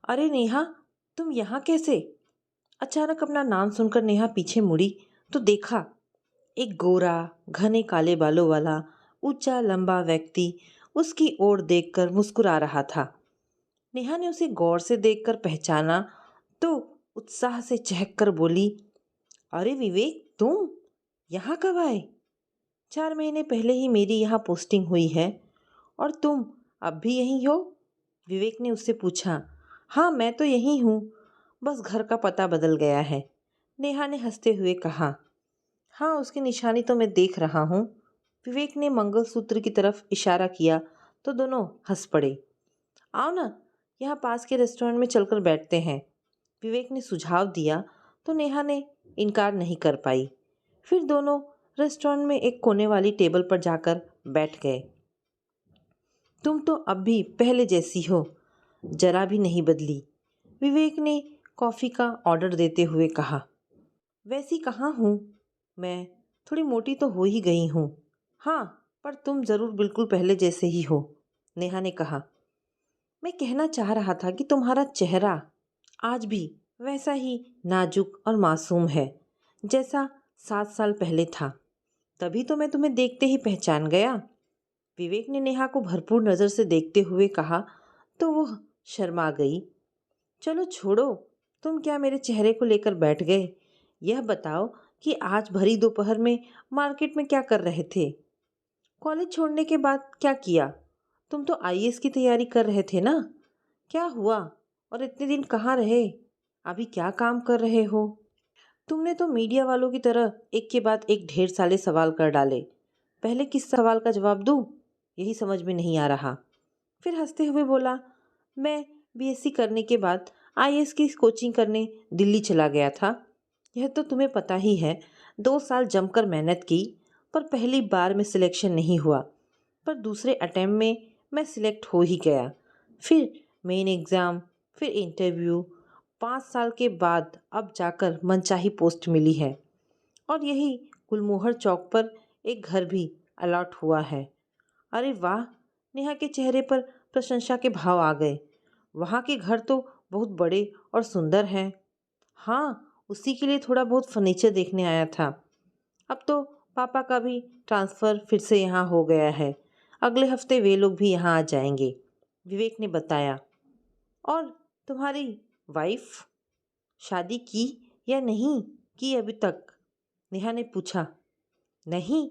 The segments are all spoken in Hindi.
अरे नेहा, तुम यहाँ कैसे? अचानक अपना नाम सुनकर नेहा पीछे मुड़ी तो देखा एक गोरा, घने काले बालों वाला, ऊंचा लंबा व्यक्ति उसकी ओर देखकर मुस्कुरा रहा था। नेहा ने उसे गौर से देखकर पहचाना तो उत्साह से चहक कर बोली, अरे विवेक, तुम यहाँ कब आए? 4 महीने पहले ही मेरी यहाँ पोस्टिंग हुई है और तुम अब भी यहीं हो? विवेक ने उससे पूछा। हाँ, मैं तो यहीं हूँ, बस घर का पता बदल गया है, नेहा ने हंसते हुए कहा। हाँ, उसकी निशानी तो मैं देख रहा हूँ। विवेक ने मंगलसूत्र की तरफ इशारा किया तो दोनों हंस पड़े। आओ ना, यहाँ पास के रेस्टोरेंट में चलकर बैठते हैं, विवेक ने सुझाव दिया तो नेहा ने इनकार नहीं कर पाई। फिर दोनों रेस्टोरेंट में एक कोने वाली टेबल पर जाकर बैठ गए। तुम तो अब भी पहले जैसी हो, जरा भी नहीं बदली, विवेक ने कॉफ़ी का ऑर्डर देते हुए कहा। वैसी कहाँ हूँ मैं, थोड़ी मोटी तो हो ही गई हूँ। हाँ, पर तुम ज़रूर बिल्कुल पहले जैसे ही हो, नेहा ने कहा। मैं कहना चाह रहा था कि तुम्हारा चेहरा आज भी वैसा ही नाजुक और मासूम है जैसा 7 साल पहले था। तभी तो मैं तुम्हें देखते ही पहचान गया, विवेक ने नेहा को भरपूर नज़र से देखते हुए कहा तो वह शर्मा गई। चलो छोड़ो, तुम क्या मेरे चेहरे को लेकर बैठ गए? यह बताओ कि आज भरी दोपहर में मार्केट में क्या कर रहे थे? कॉलेज छोड़ने के बाद क्या किया? तुम तो आईएएस की तैयारी कर रहे थे ना? क्या हुआ? और इतने दिन कहाँ रहे? अभी क्या काम कर रहे हो? तुमने तो मीडिया वालों की तरह एक के बाद एक ढेर सारे सवाल कर डाले। पहले किस सवाल का जवाब दूं, यही समझ में नहीं आ रहा। फिर हंसते हुए बोला, मैं बीएससी करने के बाद आईएएस की कोचिंग करने दिल्ली चला गया था। यह तो तुम्हें पता ही है, 2 साल जमकर मेहनत की, पर पहली बार में सिलेक्शन नहीं हुआ, पर दूसरे अटेम्प्ट में मैं सिलेक्ट हो ही गया। फिर मेन एग्ज़ाम, फिर इंटरव्यू, 5 साल के बाद अब जाकर मनचाही पोस्ट मिली है और यही गुलमोहर चौक पर एक घर भी अलॉट हुआ है। अरे वाह, नेहा के चेहरे पर प्रशंसा के भाव आ गए। वहाँ के घर तो बहुत बड़े और सुंदर हैं। हाँ, उसी के लिए थोड़ा बहुत फर्नीचर देखने आया था। अब तो पापा का भी ट्रांसफ़र फिर से यहाँ हो गया है। अगले हफ्ते वे लोग भी यहाँ आ जाएंगे, विवेक ने बताया। और तुम्हारी वाइफ शादी की या नहीं की अभी तक? नेहा ने पूछा। नहीं,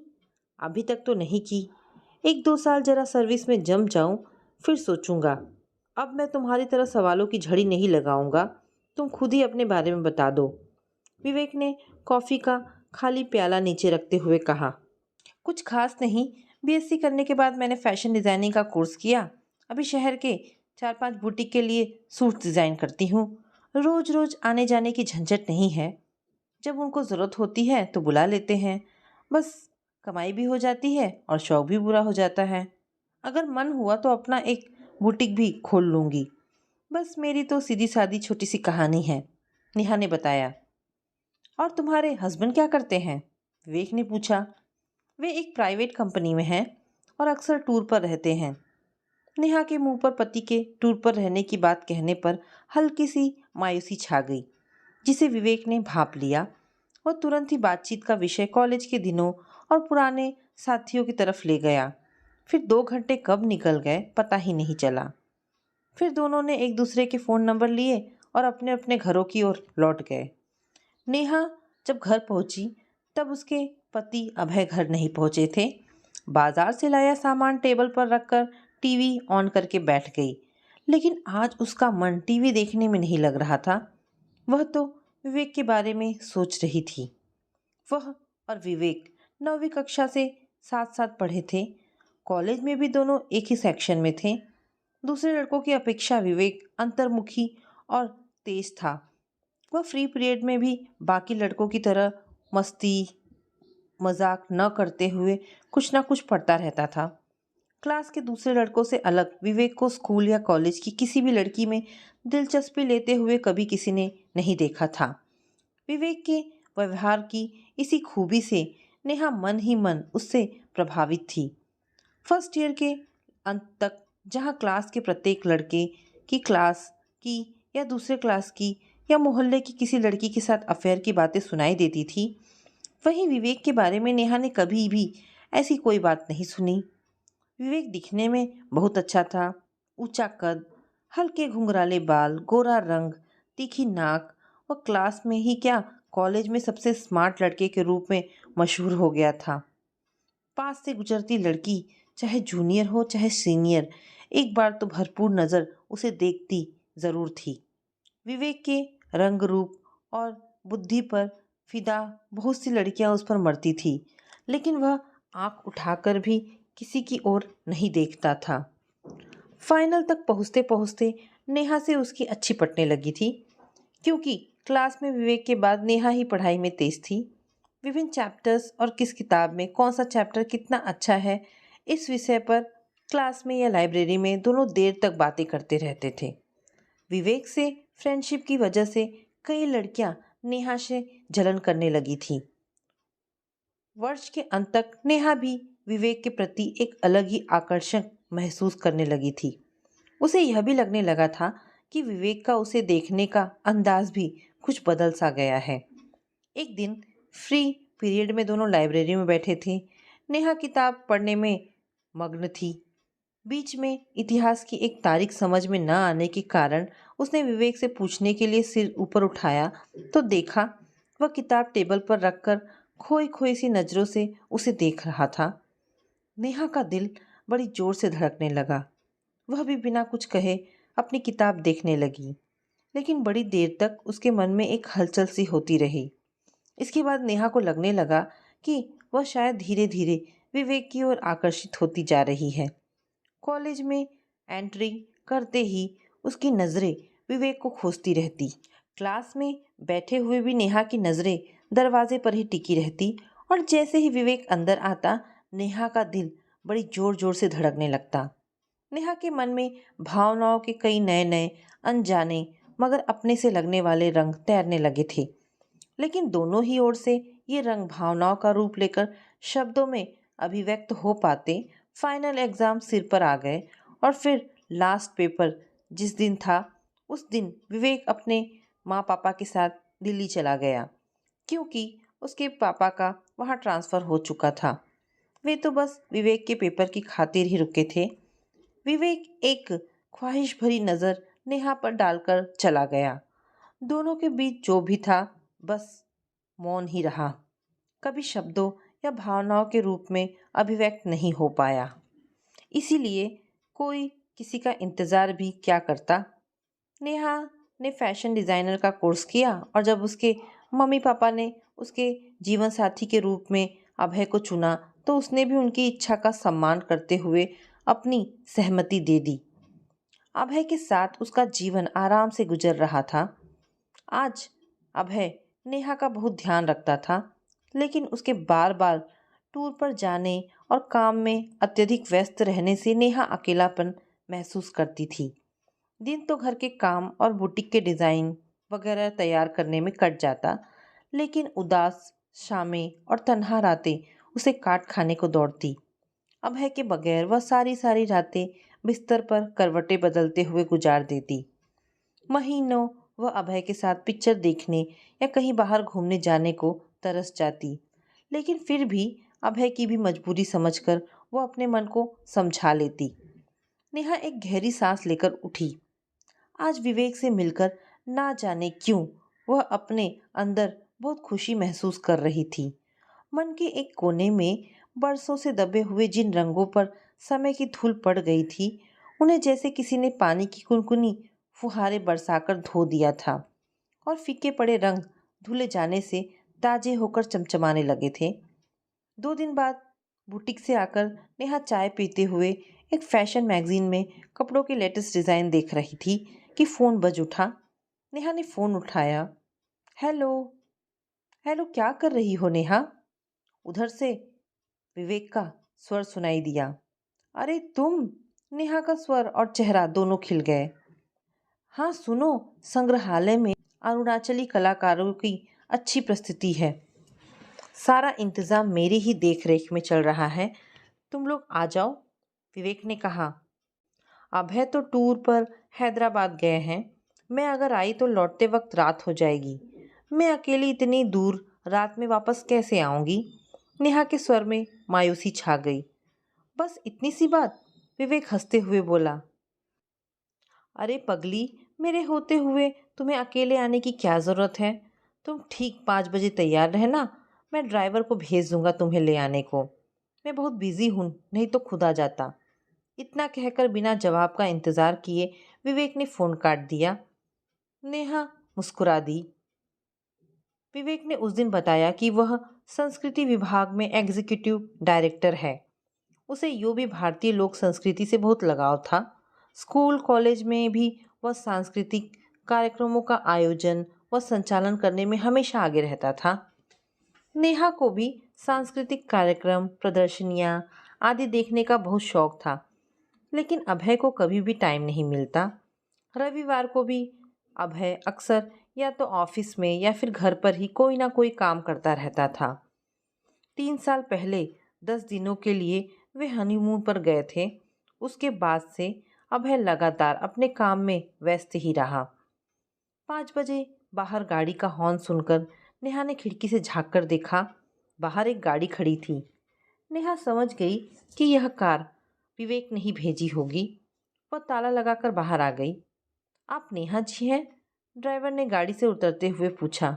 अभी तक तो नहीं की। 1-2 साल जरा सर्विस में जम जाऊं, फिर सोचूंगा। अब मैं तुम्हारी तरह सवालों की झड़ी नहीं लगाऊंगा, तुम खुद ही अपने बारे में बता दो, विवेक ने कॉफ़ी का खाली प्याला नीचे रखते हुए कहा। कुछ खास नहीं, बीएससी करने के बाद मैंने फैशन डिज़ाइनिंग का कोर्स किया। अभी शहर के 4-5 बुटीक के लिए सूट डिज़ाइन करती हूँ। रोज़ रोज़ आने जाने की झंझट नहीं है। जब उनको ज़रूरत होती है तो बुला लेते हैं। बस कमाई भी हो जाती है और शौक भी पूरा हो जाता है। अगर मन हुआ तो अपना एक बुटीक भी खोल लूँगी। बस मेरी तो सीधी सादी छोटी सी कहानी है, नेहा ने बताया। और तुम्हारे हस्बैंड क्या करते हैं? विवेक ने पूछा। वे एक प्राइवेट कंपनी में हैं और अक्सर टूर पर रहते हैं। नेहा के मुंह पर पति के टूर पर रहने की बात कहने पर हल्की सी मायूसी छा गई, जिसे विवेक ने भांप लिया। वह तुरंत ही बातचीत का विषय कॉलेज के दिनों और पुराने साथियों की तरफ ले गया। फिर 2 घंटे कब निकल गए पता ही नहीं चला। फिर दोनों ने एक दूसरे के फ़ोन नंबर लिए और अपने अपने घरों की ओर लौट गए। नेहा जब घर पहुंची तब उसके पति अभय घर नहीं पहुंचे थे। बाजार से लाया सामान टेबल पर रखकर टीवी ऑन करके बैठ गई, लेकिन आज उसका मन टीवी देखने में नहीं लग रहा था। वह तो विवेक के बारे में सोच रही थी। वह और विवेक 9वीं कक्षा से साथ साथ पढ़े थे। कॉलेज में भी दोनों एक ही सेक्शन में थे। दूसरे लड़कों की अपेक्षा विवेक अंतर्मुखी और तेज था। वह फ्री पीरियड में भी बाकी लड़कों की तरह मस्ती मजाक न करते हुए कुछ ना कुछ पढ़ता रहता था। क्लास के दूसरे लड़कों से अलग विवेक को स्कूल या कॉलेज की किसी भी लड़की में दिलचस्पी लेते हुए कभी किसी ने नहीं देखा था। विवेक के व्यवहार की इसी खूबी से नेहा मन ही मन उससे प्रभावित थी। फर्स्ट ईयर के अंत तक जहाँ क्लास के प्रत्येक लड़के की क्लास की या दूसरे क्लास की या मोहल्ले की किसी लड़की के साथ अफेयर की बातें सुनाई देती थी, वहीं विवेक के बारे में नेहा ने कभी भी ऐसी कोई बात नहीं सुनी। विवेक दिखने में बहुत अच्छा था। ऊंचा कद, हल्के घुंघराले बाल, गोरा रंग, तीखी नाक, और क्लास में ही क्या कॉलेज में सबसे स्मार्ट लड़के के रूप में मशहूर हो गया था। पास से गुजरती लड़की, चाहे जूनियर हो चाहे सीनियर, एक बार तो भरपूर नज़र उसे देखती ज़रूर थी। विवेक के रंग रूप और बुद्धि पर फिदा बहुत सी लड़कियां उस पर मरती थी, लेकिन वह आंख उठाकर भी किसी की ओर नहीं देखता था। फाइनल तक पहुँचते पहुँचते नेहा से उसकी अच्छी पटने लगी थी, क्योंकि क्लास में विवेक के बाद नेहा ही पढ़ाई में तेज थी। विभिन्न चैप्टर्स और किस किताब में कौन सा चैप्टर कितना अच्छा है, इस विषय पर क्लास में या लाइब्रेरी में दोनों देर तक बातें करते रहते थे। विवेक से फ्रेंडशिप की वजह से कई लड़कियां नेहा से जलन करने लगी थी। वर्ष के अंत तक नेहा भी विवेक के प्रति एक अलग ही आकर्षण महसूस करने लगी थी। उसे यह भी लगने लगा था कि विवेक का उसे देखने का अंदाज भी कुछ बदल सा गया है। एक दिन फ्री पीरियड में दोनों लाइब्रेरी में बैठे थे। नेहा किताब पढ़ने में मग्न थी। बीच में इतिहास की एक तारीख समझ में न आने के कारण उसने विवेक से पूछने के लिए सिर ऊपर उठाया तो देखा वह किताब टेबल पर रखकर खोई खोई सी नज़रों से उसे देख रहा था। नेहा का दिल बड़ी जोर से धड़कने लगा। वह भी बिना कुछ कहे अपनी किताब देखने लगी, लेकिन बड़ी देर तक उसके मन में एक हलचल सी होती रही। इसके बाद नेहा को लगने लगा कि वह शायद धीरे धीरे विवेक की ओर आकर्षित होती जा रही है। कॉलेज में एंट्री करते ही उसकी नज़रें विवेक को खोजती रहती। क्लास में बैठे हुए भी नेहा की नज़रें दरवाजे पर ही टिकी रहती, और जैसे ही विवेक अंदर आता नेहा का दिल बड़ी जोर जोर से धड़कने लगता। नेहा के मन में भावनाओं के कई नए नए अनजाने मगर अपने से लगने वाले रंग तैरने लगे थे, लेकिन दोनों ही ओर से ये रंग भावनाओं का रूप लेकर शब्दों में अभिव्यक्त हो पाते। फाइनल एग्जाम सिर पर आ गए और फिर लास्ट पेपर जिस दिन था उस दिन विवेक अपने माँ पापा के साथ दिल्ली चला गया, क्योंकि उसके पापा का वहाँ ट्रांसफ़र हो चुका था। वे तो बस विवेक के पेपर की खातिर ही रुके थे। विवेक एक ख्वाहिश भरी नज़र नेहा पर डालकर चला गया। दोनों के बीच जो भी था बस मौन ही रहा, कभी शब्दों या भावनाओं के रूप में अभिव्यक्त नहीं हो पाया। इसीलिए कोई किसी का इंतज़ार भी क्या करता। नेहा ने फैशन डिज़ाइनर का कोर्स किया, और जब उसके मम्मी पापा ने उसके जीवन साथी के रूप में अभय को चुना तो उसने भी उनकी इच्छा का सम्मान करते हुए अपनी सहमति दे दी। अभय के साथ उसका जीवन आराम से गुजर रहा था। आज अभय नेहा का बहुत ध्यान रखता था, लेकिन उसके बार बार टूर पर जाने और काम में अत्यधिक व्यस्त रहने से नेहा अकेलापन महसूस करती थी। दिन तो घर के काम और बुटीक के डिज़ाइन वगैरह तैयार करने में कट जाता, लेकिन उदास शामें और तन्हा रातें उसे काट खाने को दौड़ती। अभय के बगैर वह सारी सारी रातें बिस्तर पर करवटें बदलते हुए गुजार देती। महीनों वह अभय के साथ पिक्चर देखने या कहीं बाहर घूमने जाने को तरस जाती, लेकिन फिर भी अभय की भी मजबूरी समझकर वह अपने मन को समझा लेती। नेहा एक गहरी सांस लेकर उठी। आज विवेक से मिलकर ना जाने क्यों वह अपने अंदर बहुत खुशी महसूस कर रही थी। मन के एक कोने में बरसों से दबे हुए जिन रंगों पर समय की धूल पड़ गई थी, उन्हें जैसे किसी ने पानी की कुनकुनी फुहारे बरसाकर धो दिया था, और फीके पड़े रंग धुले जाने से ताजे होकर चमचमाने लगे थे। 2 दिन बाद बुटीक से आकर नेहा चाय पीते हुए एक फैशन मैगजीन में कपड़ों के लेटेस्ट डिज़ाइन देख रही थी कि फ़ोन बज उठा। नेहा ने फ़ोन उठाया। हेलो। हेलो, क्या कर रही हो नेहा? उधर से विवेक का स्वर सुनाई दिया। अरे तुम! नेहा का स्वर और चेहरा दोनों खिल गए। हाँ सुनो, संग्रहालय में अरुणाचली कलाकारों की अच्छी प्रस्तुति है। सारा इंतज़ाम मेरी ही देख रेख में चल रहा है, तुम लोग आ जाओ, विवेक ने कहा। अभय तो टूर पर हैदराबाद गए हैं, मैं अगर आई तो लौटते वक्त रात हो जाएगी। मैं अकेली इतनी दूर रात में वापस कैसे आऊंगी? नेहा के स्वर में मायूसी छा गई। बस इतनी सी बात? विवेक हंसते हुए बोला। अरे पगली, मेरे होते हुए तुम्हें अकेले आने की क्या ज़रूरत है? तुम ठीक 5 बजे तैयार रहना। मैं ड्राइवर को भेज दूंगा तुम्हें ले आने को। मैं बहुत बिजी हूँ, नहीं तो खुद आ जाता। इतना कहकर बिना जवाब का इंतज़ार किए विवेक ने फ़ोन काट दिया। नेहा मुस्कुरा दी। विवेक ने उस दिन बताया कि वह संस्कृति विभाग में एग्जीक्यूटिव डायरेक्टर है। उसे यूँ भी भारतीय लोक संस्कृति से बहुत लगाव था। स्कूल कॉलेज में भी वह सांस्कृतिक कार्यक्रमों का आयोजन व संचालन करने में हमेशा आगे रहता था। नेहा को भी सांस्कृतिक कार्यक्रम, प्रदर्शनियाँ आदि देखने का बहुत शौक था, लेकिन अभय को कभी भी टाइम नहीं मिलता। रविवार को भी अभय अक्सर या तो ऑफिस में या फिर घर पर ही कोई ना कोई काम करता रहता था। 3 साल पहले 10 दिनों के लिए वे हनीमून पर गए थे। उसके बाद से अभय लगातार अपने काम में व्यस्त ही रहा। 5 बजे बाहर गाड़ी का हॉर्न सुनकर नेहा ने खिड़की से झाँक कर देखा। बाहर एक गाड़ी खड़ी थी। नेहा समझ गई कि यह कार विवेक ने ही भेजी होगी। वह ताला लगाकर बाहर आ गई। आप नेहा जी हैं? ड्राइवर ने गाड़ी से उतरते हुए पूछा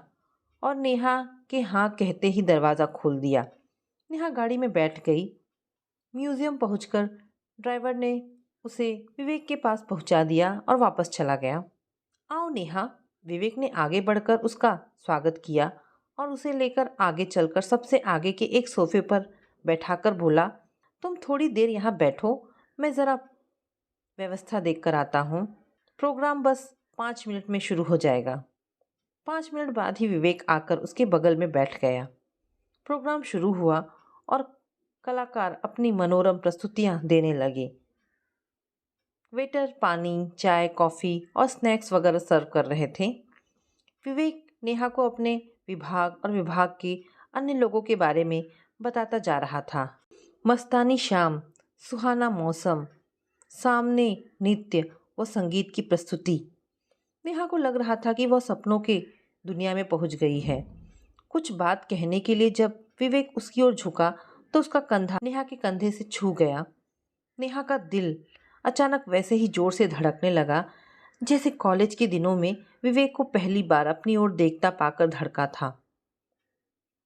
और नेहा के हाँ कहते ही दरवाज़ा खोल दिया। नेहा गाड़ी में बैठ गई। म्यूजियम पहुंचकर ड्राइवर ने उसे विवेक के पास पहुंचा दिया और वापस चला गया। आओ नेहा, विवेक ने आगे बढ़कर उसका स्वागत किया और उसे लेकर आगे चलकर सबसे आगे के एक सोफे पर बैठाकर बोला, तुम थोड़ी देर यहाँ बैठो, मैं ज़रा व्यवस्था देख कर आता हूँ। प्रोग्राम बस 5 मिनट में शुरू हो जाएगा। 5 मिनट बाद ही विवेक आकर उसके बगल में बैठ गया। प्रोग्राम शुरू हुआ और कलाकार अपनी मनोरम प्रस्तुतियाँ देने लगे। वेटर पानी, चाय, कॉफ़ी और स्नैक्स वगैरह सर्व कर रहे थे। विवेक नेहा को अपने विभाग और विभाग के अन्य लोगों के बारे में बताता जा रहा था। मस्तानी शाम, सुहाना मौसम, सामने नृत्य व संगीत की प्रस्तुति। नेहा को लग रहा था कि वह सपनों के दुनिया में पहुंच गई है। कुछ बात कहने के लिए जब विवेक उसकी ओर झुका तो उसका कंधा नेहा के कंधे से छू गया। नेहा का दिल अचानक वैसे ही जोर से धड़कने लगा जैसे कॉलेज के दिनों में विवेक को पहली बार अपनी ओर देखता पाकर धड़का था।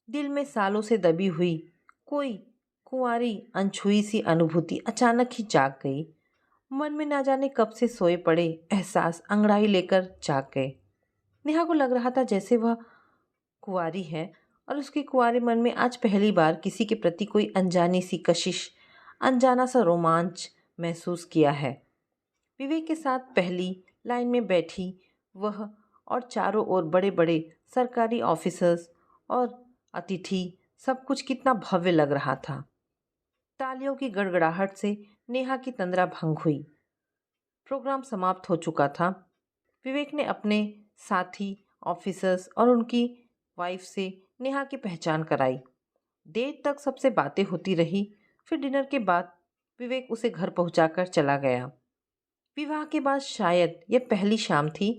दिल में सालों से दबी हुई कोई कुंवारी अनछुई सी अनुभूति अचानक ही जाग गई। मन में ना जाने कब से सोए पड़े एहसास अंगड़ाई लेकर जाग गए। नेहा को लग रहा था जैसे वह कुंवारी है और उसके कुंवारे मन में आज पहली बार किसी के प्रति कोई अनजानी सी कशिश, अनजाना सा रोमांच महसूस किया है। विवेक के साथ पहली लाइन में बैठी वह और चारों ओर बड़े बड़े सरकारी ऑफिसर्स और अतिथि, सब कुछ कितना भव्य लग रहा था। तालियों की गड़गड़ाहट से नेहा की तंद्रा भंग हुई। प्रोग्राम समाप्त हो चुका था। विवेक ने अपने साथी ऑफिसर्स और उनकी वाइफ से नेहा की पहचान कराई। देर तक सबसे बातें होती रही। फिर डिनर के बाद विवेक उसे घर पहुंचाकर चला गया। विवाह के बाद शायद यह पहली शाम थी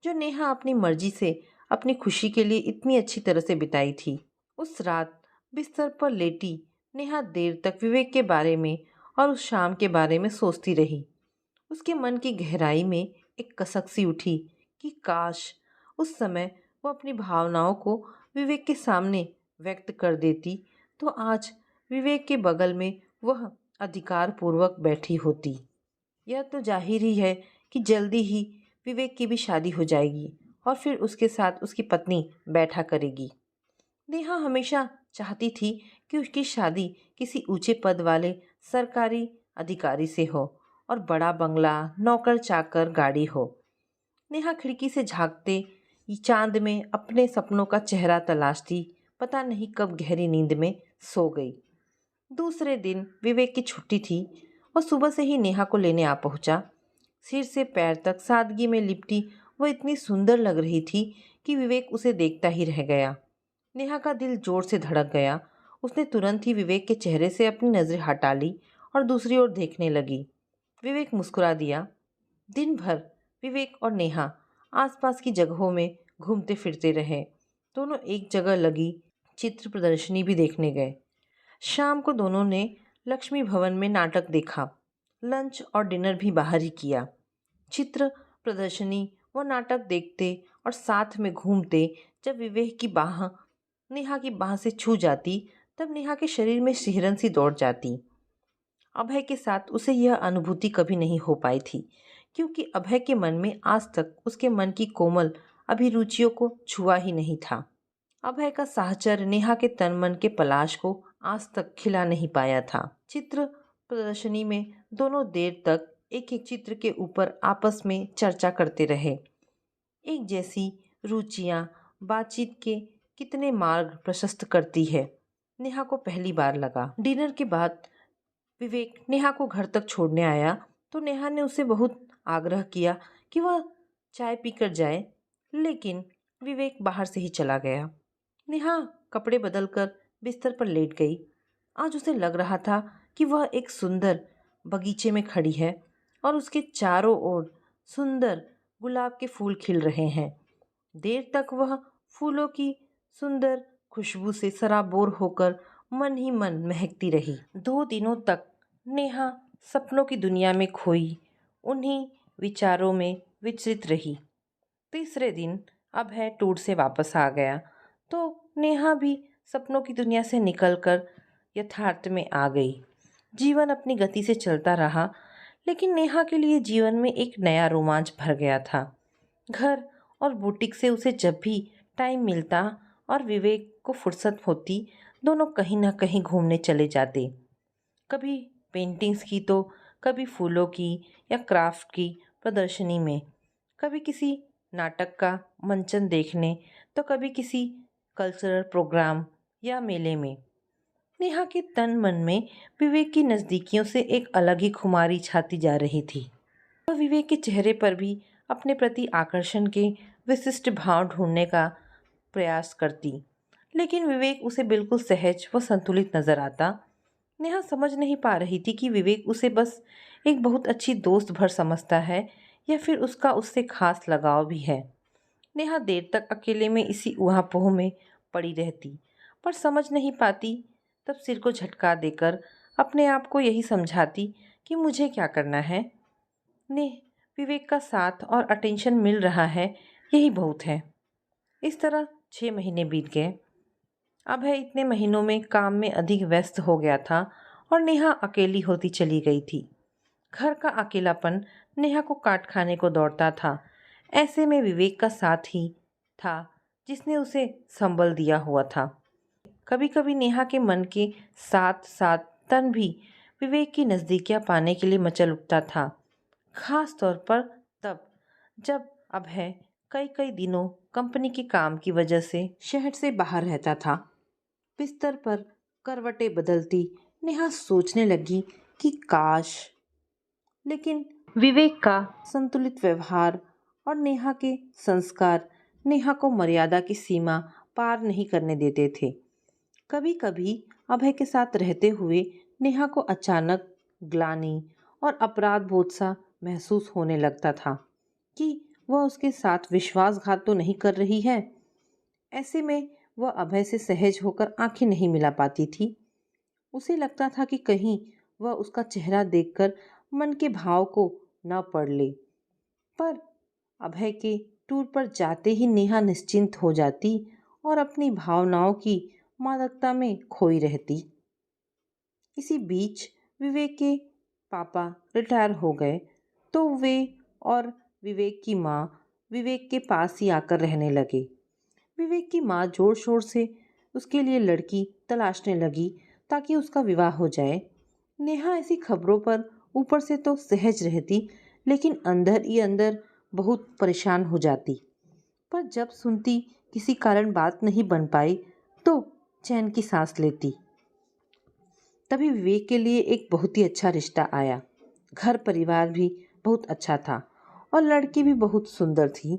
जो नेहा अपनी मर्जी से अपनी खुशी के लिए इतनी अच्छी तरह से बिताई थी। उस रात बिस्तर पर लेटी नेहा देर तक विवेक के बारे में और उस शाम के बारे में सोचती रही। उसके मन की गहराई में एक कसक सी उठी कि काश उस समय वो अपनी भावनाओं को विवेक के सामने व्यक्त कर देती तो आज विवेक के बगल में वह अधिकारपूर्वक बैठी होती। यह तो जाहिर ही है कि जल्दी ही विवेक की भी शादी हो जाएगी और फिर उसके साथ उसकी पत्नी बैठा करेगी। नेहा हमेशा चाहती थी कि उसकी शादी किसी ऊंचे पद वाले सरकारी अधिकारी से हो और बड़ा बंगला, नौकर चाकर, गाड़ी हो। नेहा खिड़की से झांकते चांद में अपने सपनों का चेहरा तलाशती, पता नहीं कब गहरी नींद में सो गई। दूसरे दिन विवेक की छुट्टी थी। वह सुबह से ही नेहा को लेने आ पहुंचा। सिर से पैर तक सादगी में लिपटी वह इतनी सुंदर लग रही थी कि विवेक उसे देखता ही रह गया। नेहा का दिल जोर से धड़क गया। उसने तुरंत ही विवेक के चेहरे से अपनी नज़रें हटा ली और दूसरी ओर देखने लगी। विवेक मुस्कुरा दिया। दिन भर विवेक और नेहा आसपास की जगहों में घूमते फिरते रहे। दोनों एक जगह लगी चित्र प्रदर्शनी भी देखने गए। शाम को दोनों ने लक्ष्मी भवन में नाटक देखा। लंच और डिनर भी बाहर ही किया। चित्र प्रदर्शनी व नाटक देखते और साथ में घूमते जब विवेक की बाह नेहा की बाह से छू जाती, तब नेहा के शरीर में सिहरन सी दौड़ जाती। अभय के साथ उसे यह अनुभूति कभी नहीं हो पाई थी, क्योंकि अभय के मन में आज तक उसके मन की कोमल अभिरुचियों को छुआ ही नहीं था। अभय का साहचर्य नेहा के तन मन के पलाश को आज तक खिला नहीं पाया था। चित्र प्रदर्शनी में दोनों देर तक एक एक चित्र के ऊपर आपस में चर्चा करते रहे। एक जैसी रुचियां बातचीत के कितने मार्ग प्रशस्त करती है, नेहा को पहली बार लगा। डिनर के बाद विवेक नेहा को घर तक छोड़ने आया तो नेहा ने उसे बहुत आग्रह किया कि वह चाय पीकर जाए, लेकिन विवेक बाहर से ही चला गया। नेहा कपड़े बदलकर बिस्तर पर लेट गई। आज उसे लग रहा था कि वह एक सुंदर बगीचे में खड़ी है और उसके चारों ओर सुंदर गुलाब के फूल खिल रहे हैं। देर तक वह फूलों की सुंदर खुशबू से सराबोर होकर मन ही मन महकती रही। 2 दिनों तक नेहा सपनों की दुनिया में खोई उन्हीं विचारों में विचरित रही। तीसरे दिन अभय टूर से वापस आ गया तो नेहा भी सपनों की दुनिया से निकलकर यथार्थ में आ गई। जीवन अपनी गति से चलता रहा, लेकिन नेहा के लिए जीवन में एक नया रोमांच भर गया था। घर और बुटीक से उसे जब भी टाइम मिलता और विवेक को फुर्सत होती, दोनों कहीं ना कहीं घूमने चले जाते। कभी पेंटिंग्स की तो कभी फूलों की या क्राफ्ट की प्रदर्शनी में, कभी किसी नाटक का मंचन देखने तो कभी किसी कल्चरल प्रोग्राम या मेले में। नेहा के तन मन में विवेक की नज़दीकियों से एक अलग ही खुमारी छाती जा रही थी। वह विवेक के चेहरे पर भी अपने प्रति आकर्षण के विशिष्ट भाव ढूंढने का प्रयास करती, लेकिन विवेक उसे बिल्कुल सहज व संतुलित नजर आता। नेहा समझ नहीं पा रही थी कि विवेक उसे बस एक बहुत अच्छी दोस्त भर समझता है या फिर उसका उससे खास लगाव भी है। नेहा देर तक अकेले में इसी ऊहापोह में पड़ी रहती, पर समझ नहीं पाती। तब सिर को झटका देकर अपने आप को यही समझाती कि मुझे क्या करना है, ने विवेक का साथ और अटेंशन मिल रहा है, यही बहुत है। इस तरह 6 महीने बीत गए। अभय इतने महीनों में काम में अधिक व्यस्त हो गया था और नेहा अकेली होती चली गई थी। घर का अकेलापन नेहा को काट खाने को दौड़ता था। ऐसे में विवेक का साथ ही था जिसने उसे संबल दिया हुआ था। कभी कभी नेहा के मन के साथ साथ तन भी विवेक की नज़दीकियां पाने के लिए मचल उठता था। खास तौर पर तब जब अभय कई कई दिनों कंपनी के काम की वजह से शहर से बाहर रहता था। बिस्तर पर करवटें बदलती नेहा सोचने लगी कि काश, लेकिन विवेक का संतुलित व्यवहार और नेहा के संस्कार नेहा को मर्यादा की सीमा पार नहीं करने देते थे। कभी कभी अभय के साथ रहते हुए नेहा को अचानक ग्लानि और अपराध बोध सा महसूस होने लगता था कि वह उसके साथ विश्वासघात तो नहीं कर रही है। ऐसे में वह अभय से सहज होकर आंखें नहीं मिला पाती थी। उसे लगता था कि कहीं वह उसका चेहरा देखकर मन के भाव को न पढ़ ले। पर अभय के टूर पर जाते ही नेहा निश्चिंत हो जाती और अपनी भावनाओं की मादकता में खोई रहती। इसी बीच विवेक के पापा रिटायर हो गए तो वे और विवेक की माँ विवेक के पास ही आकर रहने लगे। विवेक की माँ जोर शोर से उसके लिए लड़की तलाशने लगी ताकि उसका विवाह हो जाए। नेहा ऐसी खबरों पर ऊपर से तो सहज रहती, लेकिन अंदर ही अंदर बहुत परेशान हो जाती। पर जब सुनती किसी कारण बात नहीं बन पाई तो चैन की सांस लेती। तभी विवेक के लिए एक बहुत ही अच्छा रिश्ता आया। घर परिवार भी बहुत अच्छा था और लड़की भी बहुत सुंदर थी।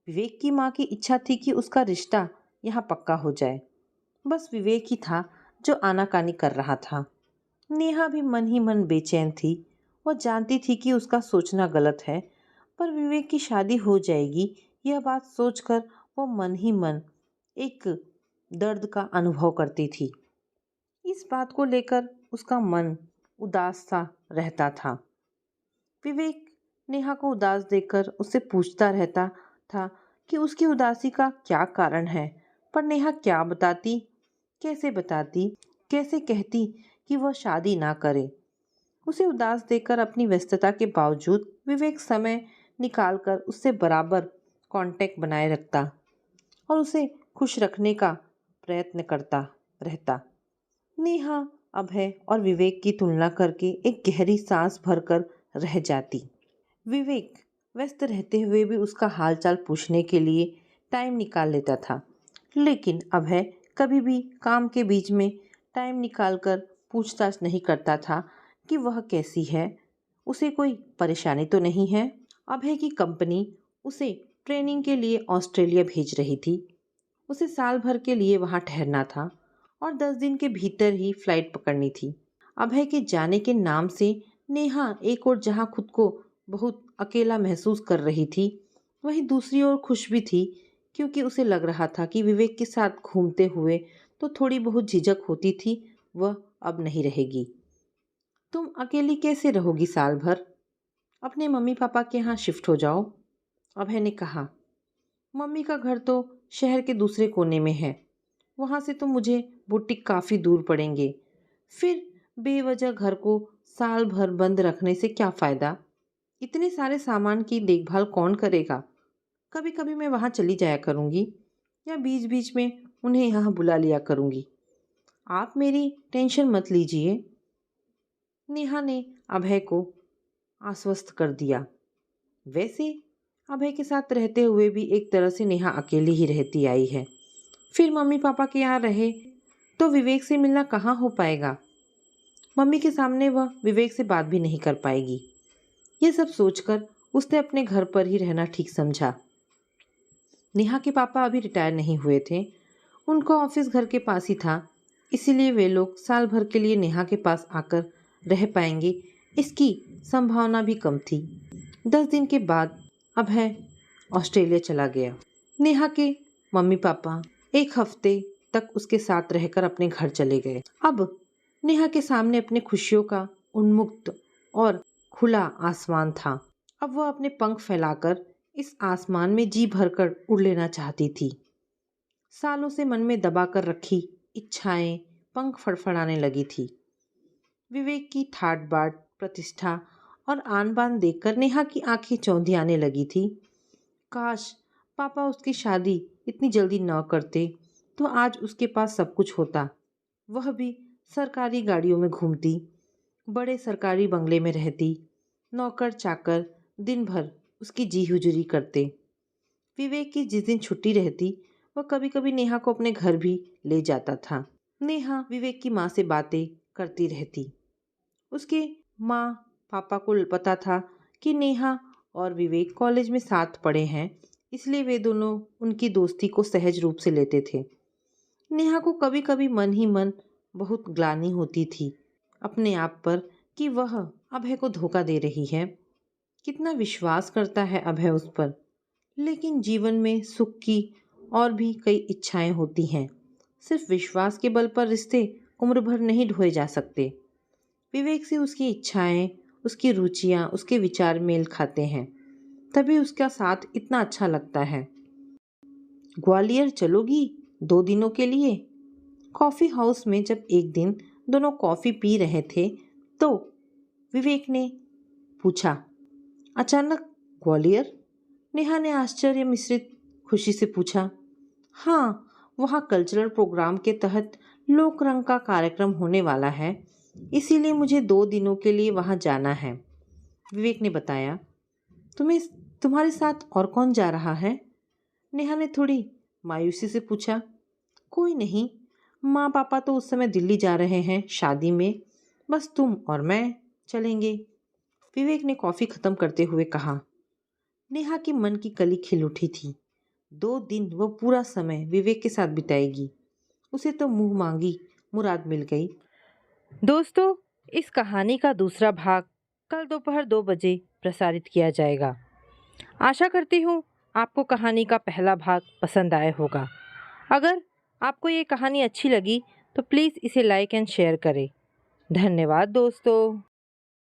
विवेक की माँ की इच्छा थी कि उसका रिश्ता यहाँ पक्का हो जाए। बस विवेक ही था जो आनाकानी कर रहा था। नेहा भी मन ही मन बेचैन थी। वह जानती थी कि उसका सोचना गलत है, पर विवेक की शादी हो जाएगी, यह बात सोचकर वो मन ही मन एक दर्द का अनुभव करती थी। इस बात को लेकर उसका मन उदास सा रहता था। विवेक नेहा को उदास देखकर उससे पूछता रहता था कि उसकी उदासी का क्या कारण है, पर नेहा क्या बताती, कैसे बताती, कैसे कहती कि वह शादी ना करे। उसे उदास देखकर अपनी व्यस्तता के बावजूद विवेक समय निकालकर उससे बराबर कांटेक्ट बनाए रखता और उसे खुश रखने का प्रयत्न करता रहता। नेहा अभय और विवेक की तुलना करके एक गहरी सांस भरकर रह जाती। विवेक व्यस्त रहते हुए भी उसका हालचाल पूछने के लिए टाइम निकाल लेता था, लेकिन अभय कभी भी काम के बीच में टाइम निकालकर पूछताछ नहीं करता था कि वह कैसी है, उसे कोई परेशानी तो नहीं है। अभय की कंपनी उसे ट्रेनिंग के लिए ऑस्ट्रेलिया भेज रही थी। उसे साल भर के लिए वहां ठहरना था और 10 दिन के भीतर ही फ्लाइट पकड़नी थी। अभय के जाने के नाम से नेहा एक और जहां खुद को बहुत अकेला महसूस कर रही थी, वहीं दूसरी ओर खुश भी थी, क्योंकि उसे लग रहा था कि विवेक के साथ घूमते हुए तो थोड़ी बहुत झिझक होती थी, वह अब नहीं रहेगी। तुम अकेली कैसे रहोगी साल भर? अपने मम्मी पापा के यहाँ शिफ्ट हो जाओ, अभय ने कहा। मम्मी का घर तो शहर के दूसरे कोने में है, वहाँ से तो मुझे बुटीक काफ़ी दूर पड़ेंगे। फिर बेवजह घर को साल भर बंद रखने से क्या फ़ायदा? इतने सारे सामान की देखभाल कौन करेगा? कभी कभी मैं वहाँ चली जाया करूँगी या बीच बीच में उन्हें यहाँ बुला लिया करूँगी। आप मेरी टेंशन मत लीजिए, नेहा ने अभय को आश्वस्त कर दिया। वैसे अभय के साथ रहते हुए भी एक तरह से नेहा अकेली ही रहती आई है। फिर मम्मी पापा के यहाँ रहे तो विवेक से मिलना कहाँ हो पाएगा। मम्मी के सामने वह विवेक से बात भी नहीं कर पाएगी। ये सब सोचकर उसने अपने घर पर ही रहना ठीक समझा। नेहा के पापा अभी रिटायर नहीं हुए थे, उनका ऑफिस घर के पास ही था, इसीलिए वे लोग साल भर के लिए नेहा के पास आकर रह पाएंगे, इसकी संभावना भी कम थी। 10 दिन के बाद अभय ऑस्ट्रेलिया चला गया। नेहा के मम्मी पापा एक हफ्ते तक उसके साथ रहकर अपने घर चले गए। अब नेहा के सामने अपने खुशियों का उन्मुक्त और खुला आसमान था। अब वह अपने पंख फैलाकर इस आसमान में जी भरकर उड़ लेना चाहती थी। सालों से मन में दबाकर रखी इच्छाएं पंख फड़फड़ाने लगी थी। विवेक की ठाट बाट, प्रतिष्ठा और आन बान देखकर नेहा की आंखें चौंधी आने लगी थी। काश पापा उसकी शादी इतनी जल्दी न करते तो आज उसके पास सब कुछ होता। वह भी सरकारी गाड़ियों में घूमती, बड़े सरकारी बंगले में रहती, नौकर चाकर दिन भर उसकी जी हुजूरी करते। विवेक की जिस दिन छुट्टी रहती वह कभी कभी नेहा को अपने घर भी ले जाता था। नेहा विवेक की माँ से बातें करती रहती। उसके माँ पापा को पता था कि नेहा और विवेक कॉलेज में साथ पढ़े हैं, इसलिए वे दोनों उनकी दोस्ती को सहज रूप से लेते थे। नेहा को कभी कभी मन ही मन बहुत ग्लानि होती थी अपने आप पर कि वह अभय को धोखा दे रही है। कितना विश्वास करता है अभय उस पर, लेकिन जीवन में सुख की और भी कई इच्छाएं होती हैं। सिर्फ विश्वास के बल पर रिश्ते उम्र भर नहीं ढोए जा सकते। विवेक से उसकी इच्छाएं, उसकी रुचियां, उसके विचार मेल खाते हैं, तभी उसका साथ इतना अच्छा लगता है। ग्वालियर चलोगी 2 दिनों के लिए? कॉफ़ी हाउस में जब एक दिन दोनों कॉफ़ी पी रहे थे तो विवेक ने पूछा, अचानक ग्वालियर? नेहा ने आश्चर्य मिश्रित खुशी से पूछा। हाँ, वहाँ कल्चरल प्रोग्राम के तहत लोक रंग का कार्यक्रम होने वाला है, इसीलिए मुझे 2 दिनों के लिए वहाँ जाना है, विवेक ने बताया। तुम्हारे साथ और कौन जा रहा है? नेहा ने थोड़ी मायूसी से पूछा। कोई नहीं, माँ पापा तो उस समय दिल्ली जा रहे हैं शादी में, बस तुम और मैं चलेंगे, विवेक ने कॉफ़ी ख़त्म करते हुए कहा। नेहा के मन की कली खिल उठी थी। 2 दिन वह पूरा समय विवेक के साथ बिताएगी। उसे तो मुंह मांगी मुराद मिल गई। दोस्तों, इस कहानी का दूसरा भाग कल दोपहर 2 बजे प्रसारित किया जाएगा। आशा करती हूँ आपको कहानी का पहला भाग पसंद आया होगा। अगर आपको ये कहानी अच्छी लगी तो प्लीज़ इसे लाइक एंड शेयर करें। धन्यवाद दोस्तों।